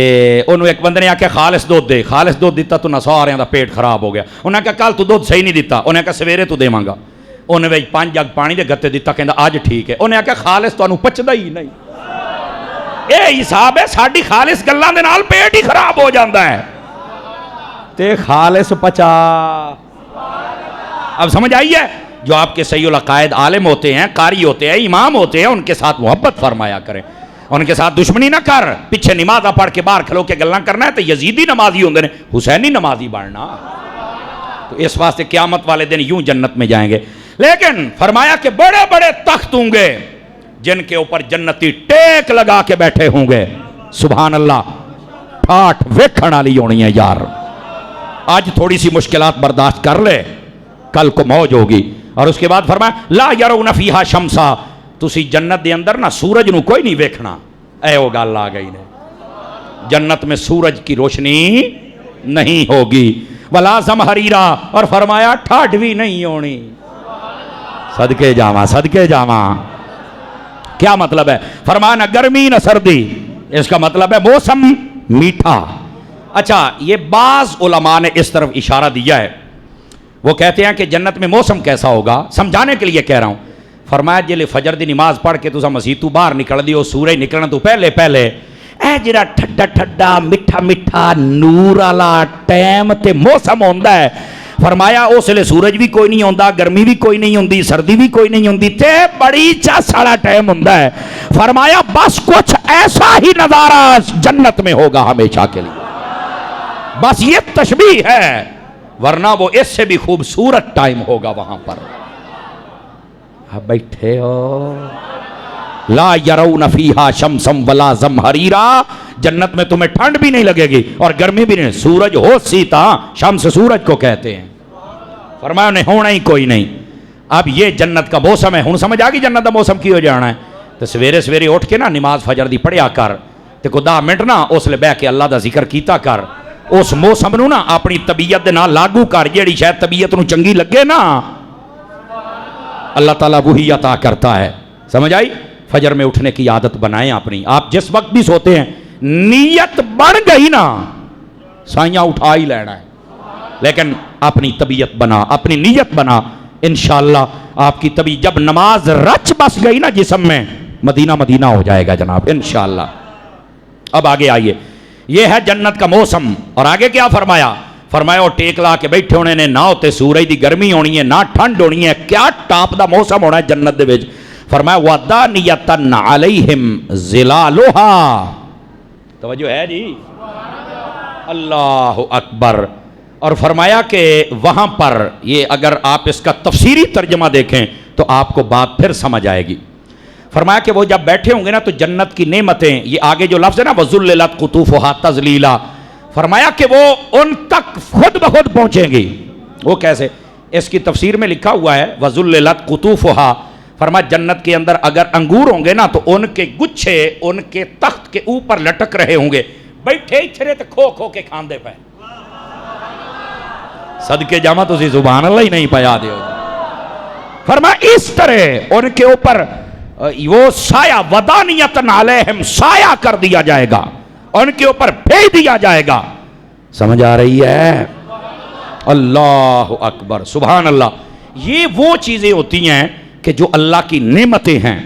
انہوں ایک بندے نے آکھیا خالص دودھ دے، خالص دودھ دیتا تو نہ سارے دا پیٹ خراب ہو گیا. انہیں کہا کل تو دودھ صحیح نہیں دیتا، انہیں کہا سویرے تو دیواں گا. انہیں وچ 5 جگ پانی دے گتے دیتا، کہندا اج ٹھیک ہے. انہیں کہا خالص تانوں پچدا ہی نہیں. اے حساب ہے ساڈی خالص گلاں دے نال پیٹ ہی خراب ہو جاندا ہے تے خالص پچا. اب سمجھ آئی ہے؟ جو آپ کے صحیح العقائد عالم ہوتے ہیں، قاری ہوتے ہیں، امام ہوتے ہیں، ان کے ساتھ محبت فرمایا کریں، ان کے ساتھ دشمنی نہ کر. پیچھے نمازہ پڑھ کے باہر کھلو کے گلاں کرنا ہے تو یزیدی نمازی ہوندے نے، حسینی نمازی بننا. تو اس واسطے قیامت والے دن یوں جنت میں جائیں گے. لیکن فرمایا کہ بڑے بڑے تخت ہوں گے جن کے اوپر جنتی ٹیک لگا کے بیٹھے ہوں گے. سبحان اللہ. ٹھاٹ ویکھن والی ہونی ہے یار. آج تھوڑی سی مشکلات برداشت کر لے، کل کو موج ہوگی. اور اس کے بعد فرمایا لا یرون فیہا شمسا، تسی جنت دے اندر نہ سورج نو کوئی نہیں ویکھنا. اے وہ گل آ گئی نے، جنت میں سورج کی روشنی نہیں ہوگی. ولا زمہریرا، اور فرمایا ٹھاڈ بھی نہیں ہونی. صدقے جاواں صدقے جاواں. کیا مطلب ہے؟ فرمایا نہ گرمی نہ سردی. اس کا مطلب ہے موسم میٹھا. اچھا یہ بعض علماء نے اس طرف اشارہ دیا ہے، وہ کہتے ہیں کہ جنت میں موسم کیسا ہوگا، سمجھانے کے لیے کہہ رہا ہوں. فرمایا جلے فجر دی نماز پڑھ کے تسا مسجد تو باہر نکل دیو، سورج نکلنا تو پہلے پہلے اے جڑا ٹھڈا ٹھڈا میٹھا میٹھا نور والا ٹائم تے موسم ہوندا ہے، فرمایا اس لیے سورج بھی کوئی نہیں ہوندا، گرمی بھی کوئی نہیں ہوندی، سردی بھی کوئی نہیں ہوندی، تے بڑی چس والا ٹائم ہوندا ہے. فرمایا بس کچھ ایسا ہی نظارہ جنت میں ہوگا ہمیشہ کے لیے. بس یہ تشبیہ ہے، ورنہ وہ اس سے بھی خوبصورت ٹائم ہوگا وہاں پر. بیٹھے ہو لا یرون فیہا شمسا ولا زمہریرا، جنت میں تمہیں ٹھنڈ بھی نہیں لگے گی اور گرمی بھی نہیں. سورج ہو سیتا، شمس سورج کو کہتے ہیں. فرمایا انہیں ہونا ہی کوئی نہیں. اب یہ جنت کا موسم ہے. ہن سمجھ آ گئی جنت کا موسم کی ہو جانا ہے. تو سویرے سویرے اٹھ کے نا نماز فجر دی پڑھیا کر تے کو 10 منٹ نا اس لے بہ کے اللہ دا ذکر کیتا کر. اس موسم نو نا اپنی طبیعت دے نال لاگو کر. جیڑی شاید طبیعت نو چنگی لگے نا اللہ تعالیٰ وہی عطا کرتا ہے. سمجھ آئی؟ فجر میں اٹھنے کی عادت بنائیں اپنی. آپ جس وقت بھی سوتے ہیں نیت بن گئی نا سائیاں اٹھا ہی لینا ہے. لیکن اپنی طبیعت بنا، اپنی نیت بنا، انشاءاللہ آپ کی طبیعت جب نماز رچ بس گئی نا جسم میں، مدینہ مدینہ ہو جائے گا جناب انشاءاللہ. اب آگے آئیے، یہ ہے جنت کا موسم. اور آگے کیا فرمایا؟ فرمایا وہ ٹیک لا کے بیٹھے ہونے نے، نہ ہوتے سورج دی گرمی ہونی ہے نہ ٹھنڈ ہونی ہے. کیا ٹاپ دا موسم ہونا ہے جنت دے وچ. فرمایا وَدَانِيَةً عَلَيْهِمْ ظِلَالُهَا. توجہ ہے جی؟ اللہ اکبر. اور فرمایا کہ وہاں پر یہ اگر آپ اس کا تفسیری ترجمہ دیکھیں تو آپ کو بات پھر سمجھ آئے گی. فرمایا کہ وہ جب بیٹھے ہوں گے نا تو جنت کی نعمتیں، یہ آگے جو لفظ ہے نا وَذُلِّلَتْ قُطُوفُهَا تَذْلِيلًا، فرمایا کہ وہ ان تک خود بخود پہنچیں گی. وہ کیسے؟ اس کی تفسیر میں لکھا ہوا ہے وَذُلِّلَتْ قُطُوفُهَا، فرمایا جنت کے اندر اگر انگور ہوں گے نا تو ان کے گچھے ان کے تخت کے اوپر لٹک رہے ہوں گے. بیٹھے ہی چھرے تو کھو کھو کے کھاندے پہ. صدقے جامع تسی سبحان اللہ ہی نہیں پیا دے. فرمایا اس طرح ان کے اوپر وہ سایہ وَدَانِيَةً عَلَيْهِمْ سایہ کر دیا جائے گا، ان کے اوپر بھیج دیا جائے گا. سمجھ آ رہی ہے؟ اللہ اکبر سبحان اللہ. یہ وہ چیزیں ہوتی ہیں کہ جو اللہ کی نعمتیں ہیں.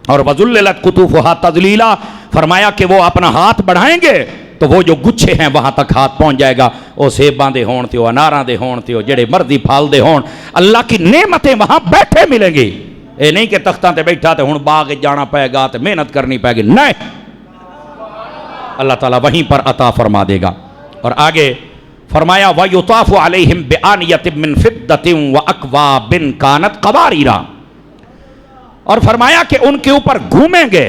اور وَذُلِّلَتْ قُطُوفُهَا تَذْلِيلًا، فرمایا کہ وہ اپنا ہاتھ بڑھائیں گے تو وہ جو گچھے ہیں وہاں تک ہاتھ پہنچ جائے گا. وہ سیباں دے ہون تے ہو، اناراں دے ہون تے ہو، جڑے مرضی پھال دے ہون، اللہ کی نعمتیں وہاں بیٹھے ملیں گی. اے نہیں کہ تختاں تے بیٹھا تے ہن باغ جانا پائے گا تے محنت کرنی پائے گی، نہیں، اللہ تعالیٰ وہیں پر عطا فرما دے گا. اور آگے فرمایا وَيُطَافُ عَلَيْهِمْ بِآنِيَةٍ مِّن فِضَّةٍ وَأَكْوَابٍ كَانَتْ قَوَارِيرَا. اور فرمایا کہ ان کے اوپر گھومیں گے.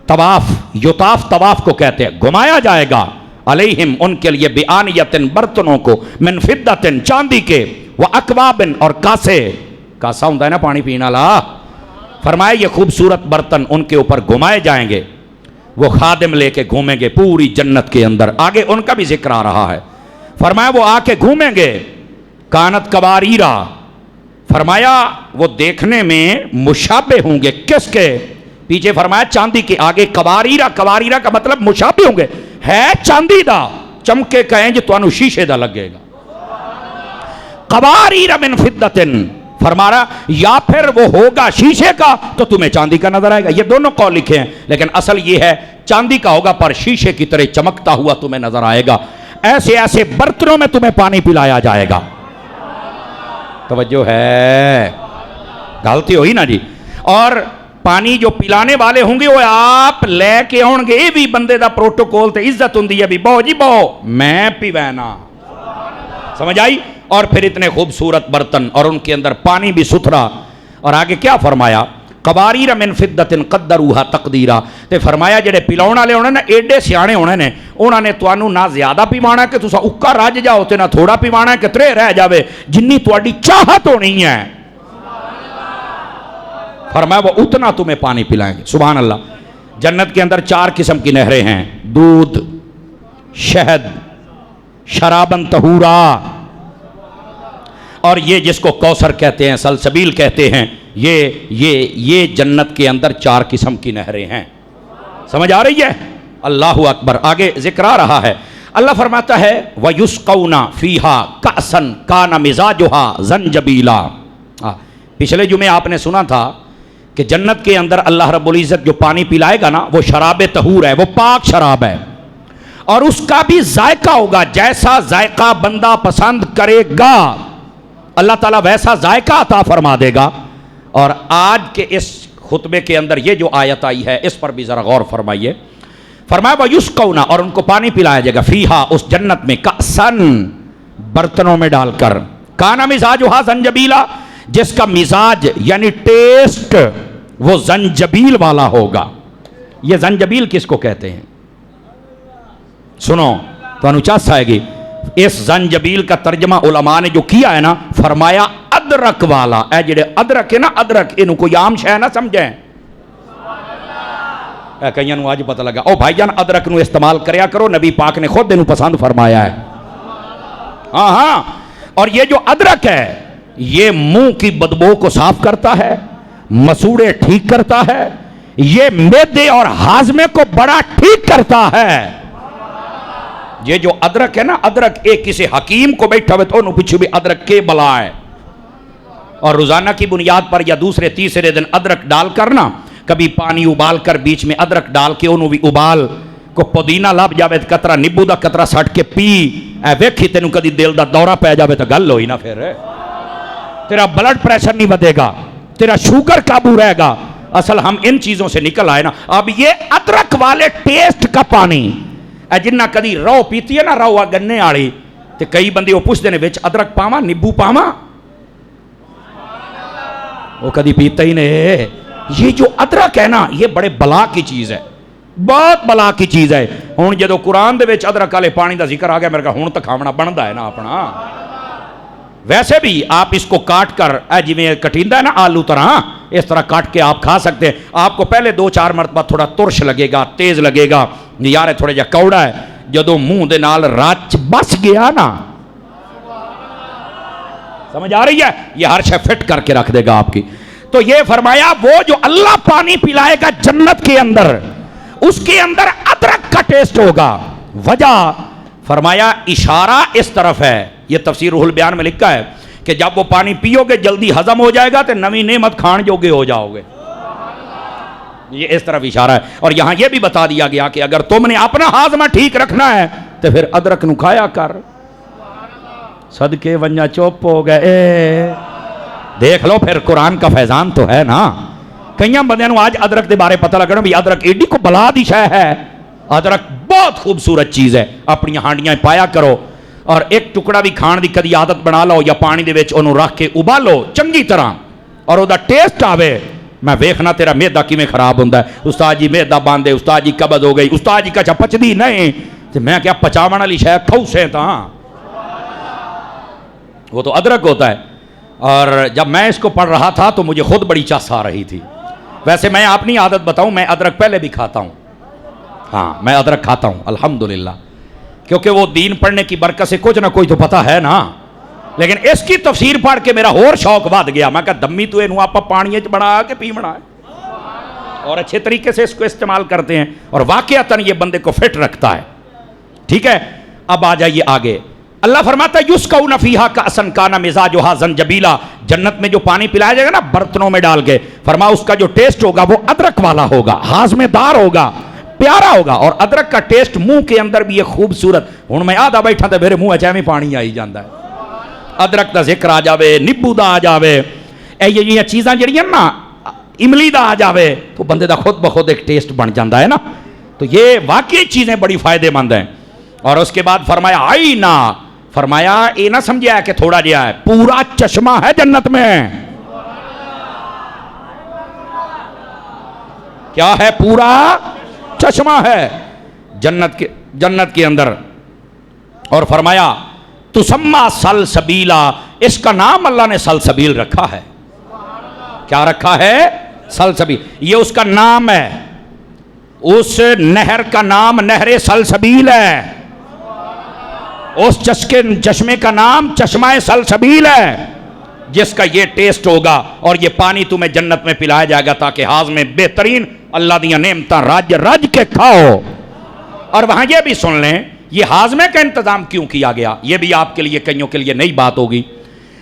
طواف، یطاف طواف کو کہتے ہیں، گھمایا جائے گا. علیہم ان کے لیے بِآنِيَةٍ برتنوں کو، مِّن فِضَّةٍ چاندی کے، وَأَكْوَابٍ اور کاسے، کاسا ہوتا ہے نا پانی پینا لا. فرمایا یہ خوبصورت برتن ان کے اوپر گھمائے جائیں گے. وہ خادم لے کے گھومیں گے پوری جنت کے اندر. آگے ان کا بھی ذکر آ رہا ہے. فرمایا وہ آ کے گھومیں گے، کانت قواریرا، فرمایا وہ دیکھنے میں مشابہ ہوں گے، کس کے؟ پیچھے فرمایا چاندی کے، آگے قواریرا، قواریرا کا مطلب مشابہ ہوں گے، ہے چاندی دا، چمکے کہیں جو توانو شیشے دا لگے گا، قواریرا من فضۃ، فرما رہا یا پھر وہ ہوگا شیشے کا تو تمہیں چاندی کا نظر آئے گا. یہ دونوں قول لکھے ہیں، لیکن اصل یہ ہے چاندی کا ہوگا پر شیشے کی طرح چمکتا ہوا تمہیں نظر آئے گا. ایسے ایسے برتنوں میں تمہیں پانی پلایا جائے گا. توجہ ہے، غلطی ہوئی نا جی. اور پانی جو پلانے والے ہوں گے وہ آپ لے کے آؤ گے، یہ بھی بندے دا پروٹوکول تے عزت ہوں دی ہے بھی بہو جی بہو میں پیوینا، سمجھ آئی. اور پھر اتنے خوبصورت برتن اور ان کے اندر پانی بھی ستھرا. اور آگے کیا فرمایا؟ قواریر من فضۃ قدروها تقدیرا. تے فرمایا جڑے پلاؤن والے ہونے نا ایڈے سیانے ہونے نے، انہوں نے تانوں نہ زیادہ پیوانا کہ تسا اکا رج جاؤ تے نہ تھوڑا پیوانا کہ ترے رہ جاوے، جنی تواڈی چاہت ہونی ہے. فرمایا وہ اتنا تمہیں پانی پلائیں گے. سبحان اللہ. جنت کے اندر 4 قسم کی نہریں ہیں، دودھ، شہد، شرابن طہورا، اور یہ جس کو کوثر کہتے ہیں، سلسبیل کہتے ہیں. یہ جنت کے اندر 4 قسم کی نہریں ہیں. سمجھ آ رہی ہے؟ اللہ اکبر. آگے ذکر آ رہا ہے. اللہ فرماتا ہے وَيُسْقَوْنَ فِيهَا كَأْسًا كَانَ مِزَاجُهَا زَنْجَبِيلًا. پچھلے جمعے آپ نے سنا تھا کہ جنت کے اندر اللہ رب العزت جو پانی پلائے گا نا وہ شراب طہور ہے، وہ پاک شراب ہے، اور اس کا بھی ذائقہ ہوگا. جیسا ذائقہ بندہ پسند کرے گا اللہ تعالیٰ ویسا ذائقہ عطا فرما دے گا. اور آج کے اس خطبے کے اندر یہ جو آیت آئی ہے اس پر بھی ذرا غور فرمائیے. فرمایا وَيُسْقَوْنَ، اور ان کو پانی پلایا جائے گا، فیہا، اس جنت میں، کأسن، برتنوں میں ڈال کر، کانا مزاجھا زنجبیلا، جس کا مزاج یعنی ٹیسٹ وہ زنجبیل والا ہوگا. یہ زنجبیل کس کو کہتے ہیں؟ سنو تو انوچاس آئے گی. اس زنجبیل کا ترجمہ علماء نے جو کیا ہے نا، فرمایا ادرک والا. اے جڑے ادرک ہے نا، ادرک انہوں کوئی عام شے نہ سمجھیں. اے کئیاں نو آج پتہ لگا او بھائی جان ادرک نو استعمال کریا کرو، نبی پاک نے خود انہوں پسند فرمایا ہے. ہاں ہاں. اور یہ جو ادرک ہے یہ منہ کی بدبو کو صاف کرتا ہے، مسوڑے ٹھیک کرتا ہے، یہ معدے اور ہاضمے کو بڑا ٹھیک کرتا ہے. یہ جو ادرک ہے نا، ادرک ایک کسی حکیم کو بیٹھا ہوئے تو انہوں پیچھے بھی ادرک کے بلا ہے. اور روزانہ کی بنیاد پر یا دوسرے تیسرے دن ادرک ڈال کر نا، کبھی پانی ابال کر بیچ میں ادرک ڈال کے انہوں بھی ابال کو پودینہ لب جاوے قطرہ نبو دا قطرہ سٹ کے پی، اے ویکھی تینوں کدی دل دا دورہ پہ جاوے تو گل ہوئی نا، پھر تیرا بلڈ پریشر نہیں بدے گا، تیرا شوگر قابو رہے گا. اصل ہم ان چیزوں سے نکل آئے نا. اب یہ ادرک والے ٹیسٹ کا پانی جنہ کدی رو پیتی ہے نا، رو گنے آڑی، تے کئی بندے وہ پوچھتے ہیں وچ ادرک پاواں نیبو پاواں، وہ کدی پیتا ہی نہیں. یہ جو ادرک ہے نا یہ بڑے بلا کی چیز ہے، بہت بلا کی چیز ہے. ہن جدو قرآن دے وچ ادرک والے پانی دا ذکر آ گیا، میرے کہا ہن تو کھاونا بندا ہے نا اپنا. ویسے بھی آپ اس کو کاٹ کر جی میں کٹیندہ ہے نا آلو طرح، اس طرح کاٹ کے آپ کھا سکتے ہیں. آپ کو پہلے 2-4 مرتبہ تھوڑا ترش لگے گا، تیز لگے گا، یار تھوڑے جا کوڑا ہے. جدو منہ دے نال رچ بس گیا نا، سمجھ آ رہی ہے، یہ ہر شے فٹ کر کے رکھ دے گا آپ کی. تو یہ فرمایا وہ جو اللہ پانی پلائے گا جنت کے اندر، اس کے اندر ادرک کا ٹیسٹ ہوگا. وجہ فرمایا اشارہ اس طرف ہے، یہ تفسیر روح البیان میں لکھا ہے کہ جب وہ پانی پیو گے جلدی ہضم ہو جائے گا تو نوی نعمت کھان جوگے ہو جاؤ گے. یہ اس طرف اشارہ ہے. اور یہاں یہ بھی بتا دیا گیا کہ اگر تم نے اپنا ہاضمہ ٹھیک رکھنا ہے تو پھر ادرک نو کھایا کر. صدقے ونجا چوپ ہو گئے. دیکھ لو پھر قرآن کا فیضان تو ہے نا. کئیاں بندیاں نو آج ادرک دے بارے پتہ لگنا بھی ادرک ایڈی کو بلا دی شے ہے. ادرک بہت خوبصورت چیز ہے، اپنی ہانڈیاں پایا کرو، اور ایک ٹکڑا بھی کھان دی کدی عادت بنا لو یا پانی دے وچ انہوں رکھ کے ابالو چنگی طرح اور او دا ٹیسٹ آوے. میں ویکھنا تیرا میدا کیویں خراب ہوندا ہے. استاد جی میدا باندھے، استاد جی قبض ہو گئی، استاد جی کچھ پچدی نہیں. تے میں کیا پچاون والی شے کھو سے تاں، وہ تو ادرک ہوتا ہے. اور جب میں اس کو پڑھ رہا تھا تو مجھے خود بڑی چس آ رہی تھی. ویسے میں اپنی عادت بتاؤں، میں ادرک پہلے بھی کھاتا ہوں. ہاں میں ادرک کھاتا ہوں الحمدللہ، کیونکہ وہ دین پڑھنے کی برکت سے کچھ نہ کوئی تو پتہ ہے نا. لیکن اس کی تفسیر پڑھ کے میرا اور شوق بڑھ گیا. میں کہا دمی تو انہوں آپ پانی بنا کے پیمنا ہے, اور اچھے طریقے سے اس کو استعمال کرتے ہیں, اور واقعتاً یہ بندے کو فٹ رکھتا ہے. ٹھیک ہے, اب آ جائیے آگے. اللہ فرماتا ہے یسقون فیہا کأسن کان مزاجھا زنجبیلا, جنت میں جو پانی پلایا جائے گا نا برتنوں میں ڈال کے, فرمایا اس کا جو ٹیسٹ ہوگا وہ ادرک والا ہوگا, ہاضمے دار ہوگا, پیارا ہوگا. اور ادرک کا ٹیسٹ منہ کے اندر بھی یہ خوبصورت. ہوں میں آدھا بیٹھا تو میرے منہ اچھا میں پانی آئی جاتا ہے. ادرک دا ذکر آ جاوے, نیبو دا آ جاوے, یہ چیزاں جڑیاں نا املی دا آ جاوے تو بندے دا خود بخود ایک ٹیسٹ بن جاتا ہے نا. تو یہ واقعی چیزیں بڑی فائدے مند ہیں. اور اس کے بعد فرمایا آئینہ, فرمایا یہ نہ سمجھا ہے کہ تھوڑا جہا ہے, پورا چشمہ ہے جنت میں. کیا ہے؟ پورا چشمہ ہے جنت کے اندر. اور فرمایا تسمى سلسبیلا, اس کا نام اللہ نے سلسبیل رکھا ہے. کیا رکھا ہے؟ سلسبیل. یہ اس کا نام ہے, اس نہر کا نام نہر سلسبیل ہے, اس چشمے کا نام چشمہ سلسبیل ہے, جس کا یہ ٹیسٹ ہوگا. اور یہ پانی تمہیں جنت میں پلایا جائے گا تاکہ ہاضمے بہترین اللہ دیاں نعمتاں رج رج کے کھاؤ. اور وہاں یہ بھی سن لیں یہ ہاضمے کا انتظام کیوں کیا گیا, یہ بھی آپ کے لیے کئیوں کے لیے نئی بات ہوگی.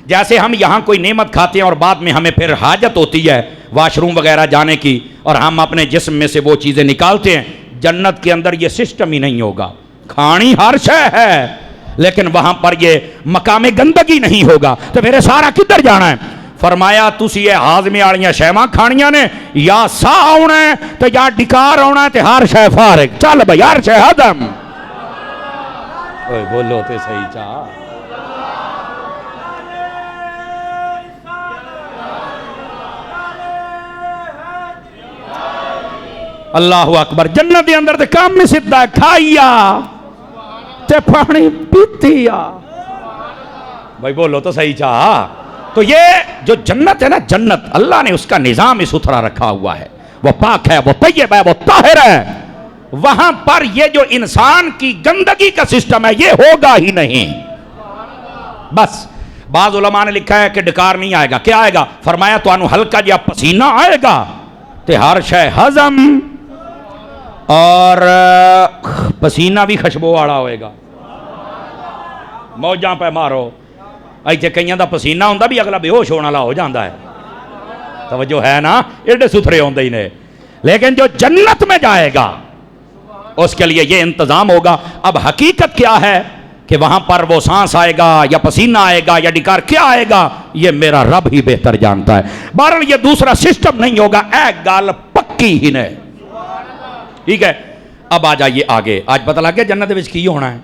جیسے ہم یہاں کوئی نعمت کھاتے ہیں اور بعد میں ہمیں پھر حاجت ہوتی ہے واش روم وغیرہ جانے کی, اور ہم اپنے جسم میں سے وہ چیزیں نکالتے ہیں, جنت کے اندر یہ سسٹم ہی نہیں ہوگا. کھانی ہر شے ہے لیکن وہاں پر یہ مقام گندگی نہیں ہوگا. تو پھر سارا کدھر جانا ہے؟ فرمایا تسی یہ ہاضمے والیاں شیواں کھانیاں نے, یا سا آنا ہے تو یا ڈکار آنا ہے, تو ہر شے فارغ. چل بھائی ہر شے ہضم. اوے بولو تے صحیح چاہ. اللہ اکبر. جنت دے اندر تے کام میں سیدھا کھائیا تے پانی پیتیا. بھائی بولو تو صحیح چاہ. تو یہ جو جنت ہے نا, جنت اللہ نے اس کا نظام ستھرا رکھا ہوا ہے, وہ پاک ہے, وہ طیب ہے, وہ طاہر ہے. وہاں پر یہ جو انسان کی گندگی کا سسٹم ہے یہ ہوگا ہی نہیں. بس بعض علماء نے لکھا ہے کہ ڈکار نہیں آئے گا. کیا آئے گا؟ فرمایا تو انو ہلکا جا پسینہ آئے گا تے ہر شے ہضم, اور پسینہ بھی خوشبو والا ہوئے گا. موجاں پہ مارو, ایتھے کئیاں دا پسینہ ہوندا بھی اگلا بے ہوش ہونے والا ہو جاندا ہے. توجہ ہے نا, ایڈے ستھرے ہوندے ہی نے. لیکن جو جنت میں جائے گا اس کے لیے یہ انتظام ہوگا. اب حقیقت کیا ہے کہ وہاں پر وہ سانس آئے گا یا پسینہ آئے گا یا ڈکار کیا آئے گا, یہ میرا رب ہی بہتر جانتا ہے. بہرحال یہ دوسرا سسٹم نہیں ہوگا. اے گال پکی ہی نے. ٹھیک ہے, اب آ جائیے آگے. آج پتہ لگ گیا جنت وچ کی ہونا ہے.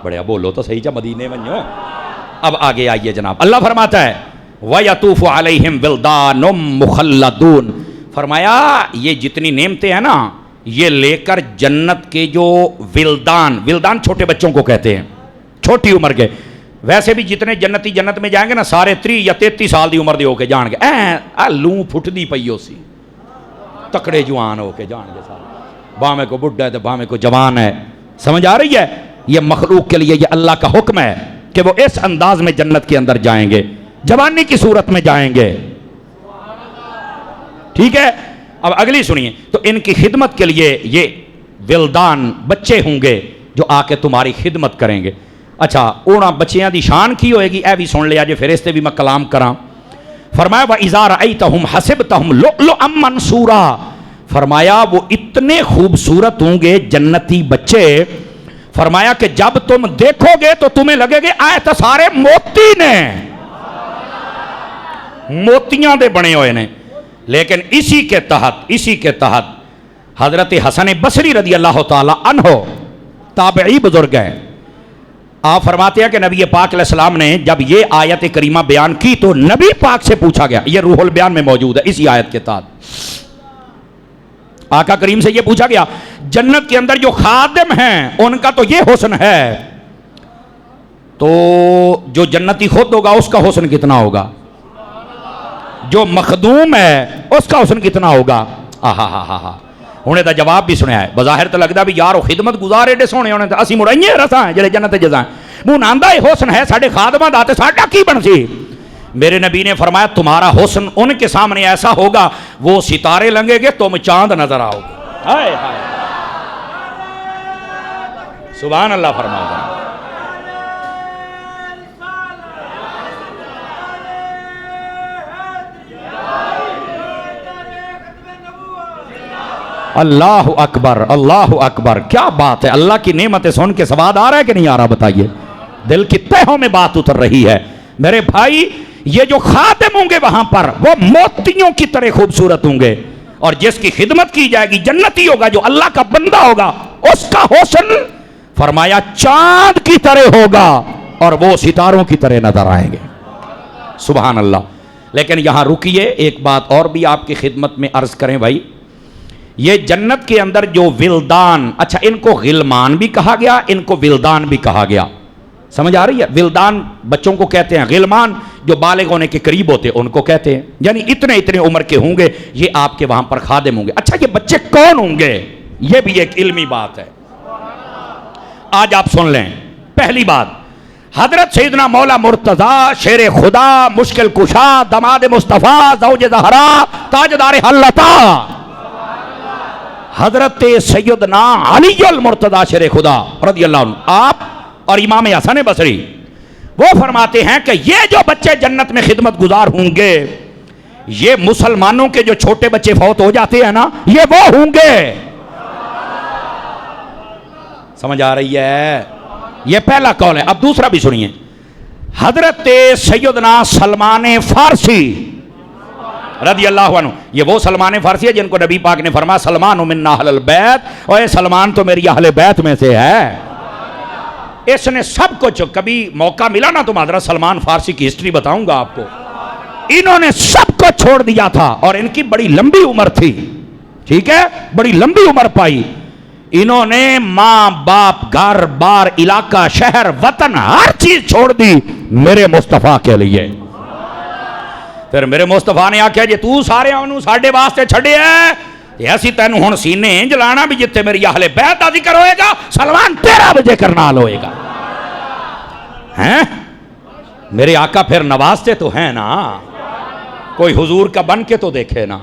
بڑھیا بولو تو صحیح چا مدینے ونجو. اب آگے آئیے جناب. اللہ فرماتا ہے وَيَطُوفُ عَلَيْهِمْ وِلْدَانٌ مُخَلَّدُونَ. فرمایا یہ جتنی نعمتیں ہیں نا, یہ لے کر جنت کے جو ولدان چھوٹے بچوں کو کہتے ہیں, چھوٹی عمر کے. ویسے بھی جتنے جنتی جنت میں جائیں گے نا سارے 30 یا 33 سال دی عمر دے ہو کے جان گے. لوں پھٹ دی پئی ہو سی, تکڑے جوان ہو کے جان گے سارے. بامے کو بڈھا ہے تو بامے کو جوان ہے. سمجھ آ رہی ہے؟ یہ مخلوق کے لیے یہ اللہ کا حکم ہے کہ وہ اس انداز میں جنت کے اندر جائیں گے, جوانی کی صورت میں جائیں گے. ٹھیک ہے, اب اگلی سنیے. تو ان کی خدمت کے لیے یہ ولدان بچے ہوں گے جو آ کے تمہاری خدمت کریں گے. اچھا اونا بچیاں دی شان کی ہوئے گی, اے بھی سن لیا جے پھر اس تے بھی میں کلام کراں. فرمایا وَإِذَا رَأَيْتَهُمْ حَسِبْتَهُمْ لُؤْلُؤًا مَنْثُورًا. فرمایا وہ اتنے خوبصورت ہوں گے جنتی بچے, فرمایا کہ جب تم دیکھو گے تو تمہیں لگے گے آئے تو سارے موتی نے, موتیاں دے بنے ہوئے نے. لیکن اسی کے تحت حضرت حسن بصری رضی اللہ تعالی عنہ تابعی بزرگ ہیں, آپ فرماتے ہیں کہ نبی پاک علیہ السلام نے جب یہ آیت کریمہ بیان کی تو نبی پاک سے پوچھا گیا, یہ روح البیان میں موجود ہے اسی آیت کے تحت. آقا کریم سے یہ پوچھا گیا جنت کے اندر جو خادم ہیں ان کا تو یہ حسن ہے, تو جو جنتی خود ہوگا اس کا حسن کتنا ہوگا, جو مخدوم ہے اس کا حسن کتنا ہوگا. ہنے دا جواب بھی سنیا ہے. بظاہر تو لگدا بھی یار وہ خدمت گزار ایڈے سونے ہونے تے اسی مڑائیے رساں ہیں جڑے جنت جزاں. منہ آندا یہ حسن ہے ساڈے خادماں دا تے ساڈا کی بن سی. میرے نبی نے فرمایا تمہارا حسن ان کے سامنے ایسا ہوگا وہ ستارے لنگے گے تم چاند نظر آؤ گے. ہائے ہائے سبحان اللہ فرماتا ہے. اللہ اکبر اللہ اکبر. کیا بات ہے. اللہ کی نعمتیں سن کے سواد آ رہا ہے کہ نہیں آ رہا بتائیے. دل کی تہوں میں بات اتر رہی ہے. میرے بھائی یہ جو خادم ہوں گے وہاں پر وہ موتیوں کی طرح خوبصورت ہوں گے, اور جس کی خدمت کی جائے گی جنتی ہوگا, جو اللہ کا بندہ ہوگا اس کا حسن فرمایا چاند کی طرح ہوگا اور وہ ستاروں کی طرح نظر آئیں گے. سبحان اللہ. لیکن یہاں رکیے, ایک بات اور بھی آپ کی خدمت میں عرض کریں بھائی. یہ جنت کے اندر جو ولدان, اچھا ان کو غلمان بھی کہا گیا, ان کو ولدان بھی کہا گیا. سمجھ آ رہی ہے. ولدان بچوں کو کہتے ہیں, غلمان جو بالغ ہونے کے قریب ہوتے ان کو کہتے ہیں. یعنی اتنے اتنے عمر کے ہوں گے یہ آپ کے وہاں پر خادم ہوں گے. اچھا یہ بچے کون ہوں گے, یہ بھی ایک علمی بات ہے. آج آپ سن لیں. پہلی بات, حضرت سیدنا مولا مرتضی شیر خدا, مشکل کشا, دماد مصطفیٰ, زوج زہرا, تاجدار حلتا, حضرت سیدنا علی المرتضی شیر خدا رضی اللہ عنہ, آپ اور امام حسن بصری وہ فرماتے ہیں کہ یہ جو بچے جنت میں خدمت گزار ہوں گے یہ مسلمانوں کے جو چھوٹے بچے فوت ہو جاتے ہیں نا یہ وہ ہوں گے. سمجھ آ رہی ہے. یہ پہلا قول ہے. اب دوسرا بھی سنیے. حضرت سیدنا سلمان فارسی رضی اللہ عنہ, یہ وہ سلمان فارسی ہے جن کو نبی پاک نے فرمایا سلمان من اہل البیت, اور یہ سلمان تو میری اہل بیت میں سے ہے. اس نے سب کچھ, کبھی موقع ملا نا تو حضرت سلمان فارسی کی ہسٹری بتاؤں گا آپ کو. انہوں نے سب کو چھوڑ دیا تھا اور ان کی بڑی لمبی عمر تھی, ٹھیک ہے, بڑی لمبی عمر پائی. انہوں نے ماں باپ, گھر بار, علاقہ, شہر, وطن, ہر چیز چھوڑ دی میرے مصطفیٰ کے لیے. پھر میرے مصطفیٰ نے آکھیا جی تو سارے انہوں ساڑھے واسطے چھڑے ہے, ایسی تینوں ہون سینے جلانا بھی جتے میری اہل بیت دا ذکر ہوئے گا سلمان تیرا بجے کرنال ہوئے گا. ہیں میرے آقا پھر نوازتے تو ہیں نا, کوئی حضور کا بن کے تو دیکھے نا.